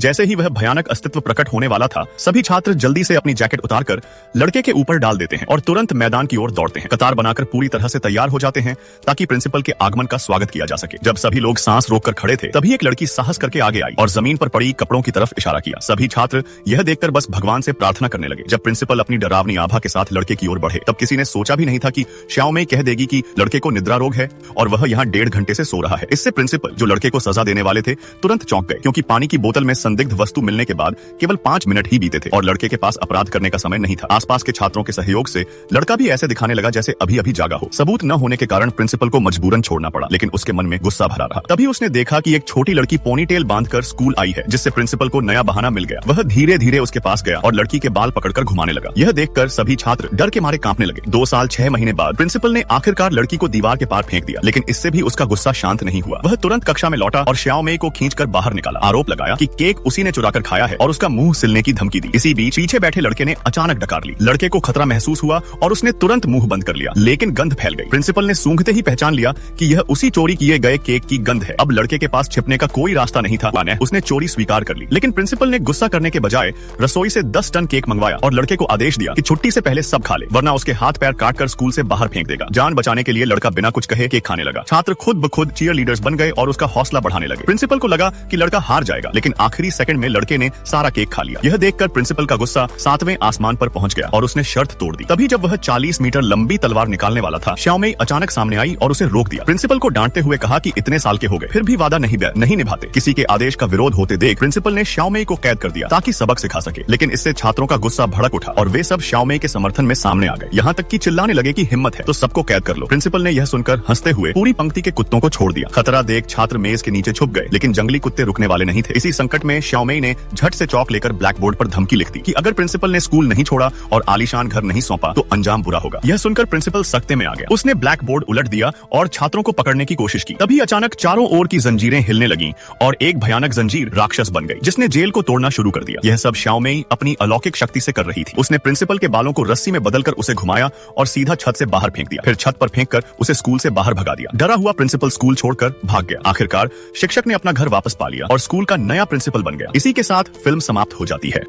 जैसे ही वह भयानक अस्तित्व प्रकट होने वाला था, सभी छात्र जल्दी से अपनी जैकेट उतारकर लड़के के ऊपर डाल देते हैं और तुरंत मैदान की ओर दौड़ते हैं। कतार बनाकर पूरी तरह से तैयार हो जाते हैं ताकि प्रिंसिपल के आगमन का स्वागत किया जा सके। जब सभी लोग सांस रोककर खड़े थे, तभी एक लड़की साहस करके आगे आई और जमीन पर पड़ी कपड़ों की तरफ इशारा किया। सभी छात्र यह देखकर बस भगवान से प्रार्थना करने लगे। जब प्रिंसिपल अपनी डरावनी आभा के साथ लड़के की ओर बढ़े, तब किसी ने सोचा भी नहीं था कि श्याओ मेई कह देगी कि लड़के को निद्रा रोग है और वह यहाँ 1.5 घंटे से सो रहा है। इससे प्रिंसिपल, जो लड़के को सजा देने वाले थे, तुरंत चौंक गए, क्योंकि पानी की बोतल में संदिग्ध वस्तु मिलने के बाद केवल 5 मिनट ही बीते थे और लड़के के पास अपराध करने का समय नहीं था। आसपास के छात्रों के सहयोग से लड़का भी ऐसे दिखाने लगा जैसे अभी अभी जागा हो। सबूत न होने के कारण प्रिंसिपल को मजबूरन छोड़ना पड़ा, लेकिन उसके मन में गुस्सा भरा रहा। तभी उसने देखा कि एक छोटी लड़की पोनीटेल बांधकर स्कूल आई है, जिससे प्रिंसिपल को नया बहाना मिल गया। वह धीरे धीरे उसके पास गया और लड़की के बाल पकड़कर घुमाने लगा। यह देखकर सभी छात्र डर के मारे कांपने लगे। 2 साल 6 महीने बाद प्रिंसिपल ने आखिरकार लड़की को दीवार के पार फेंक दिया, लेकिन इससे भी उसका गुस्सा शांत नहीं हुआ। वह तुरंत कक्षा में लौटा और श्याओ मेई को खींचकर बाहर निकाला। आरोप लगाया कि केक उसी ने चुराकर खाया है और उसका मुंह सिलने की धमकी दी। इसी बीच पीछे बैठे लड़के ने अचानक डकार ली। लड़के को खतरा महसूस हुआ और उसने तुरंत मुंह बंद कर लिया, लेकिन गंध फैल गई। प्रिंसिपल ने सूंघते ही पहचान लिया कि यह उसी चोरी किए गए केक की गंध है। अब लड़के के पास छिपने का कोई रास्ता नहीं था। उसने चोरी स्वीकार कर ली, लेकिन प्रिंसिपल ने गुस्सा करने के बजाय रसोई से 10 टन केक मंगवाया और लड़के को आदेश दिया कि छुट्टी से पहले सब खा ले, वरना उसके हाथ पैर काटकर स्कूल से बाहर फेंक देगा। जान बचाने के लिए लड़का बिना कुछ कहे केक खाने लगा। छात्र खुद ब खुद चीयर लीडर्स बन गए और उसका हौसला बढ़ाने लगे। प्रिंसिपल को लगा कि लड़का हार जाएगा, लेकिन आखिरी सेकंड में लड़के ने सारा केक खा लिया। यह देखकर प्रिंसिपल का गुस्सा 7वें आसमान पर पहुंच गया और उसने शर्त तोड़ दी। तभी जब वह 40 मीटर लंबी तलवार निकालने वाला था, श्याओ मेई अचानक सामने आई और उसे रोक दिया। प्रिंसिपल को डांटते हुए कहा कि इतने साल के हो गए, फिर भी वादा नहीं निभाते। किसी के आदेश का विरोध होते देख प्रिंसिपल ने श्याओ मेई को कैद कर दिया ताकि सबक सिखा सके, लेकिन इससे छात्रों का गुस्सा भड़क उठा और वे सब श्याओ मेई के समर्थन में सामने आ गए। यहाँ तक कि चिल्लाने लगे कि हिम्मत है तो सबको कैद कर लो। प्रिंसिपल ने यह सुनकर हंसते हुए पूरी पंक्ति के कुत्तों को छोड़ दिया। खतरा देख छात्र मेज के नीचे छुप गए, लेकिन जंगली कुत्ते रुकने वाले नहीं थे। इसी संकट में श्याओ मेई ने झट से चौक लेकर ब्लैक बोर्ड पर धमकी लिख दी कि अगर प्रिंसिपल ने स्कूल नहीं छोड़ा और आलीशान घर नहीं सौंपा तो अंजाम बुरा होगा। यह सुनकर प्रिंसिपल सख्ते में आ गया। उसने ब्लैक बोर्ड उलट दिया और छात्रों को पकड़ने की कोशिश की। तभी अचानक चारों ओर की जंजीरें हिलने लगीं और एक भयानक जंजीर राक्षस बन गई, जिसने जेल को तोड़ना शुरू कर दिया। यह सब श्याओ मेई अपनी अलौकिक शक्ति से कर रही थी। उसने प्रिंसिपल के बालों को रस्सी में बदलकर उसे घुमाया और सीधा छत से बाहर फेंक दिया। फिर छत पर फेंककर उसे स्कूल से बाहर भगा दिया। डरा हुआ प्रिंसिपल स्कूल छोड़कर भाग गया। आखिरकार शिक्षक ने अपना घर वापस पा लिया और स्कूल का नया प्रिंसिपल बन गया। इसी के साथ फिल्म समाप्त हो जाती है।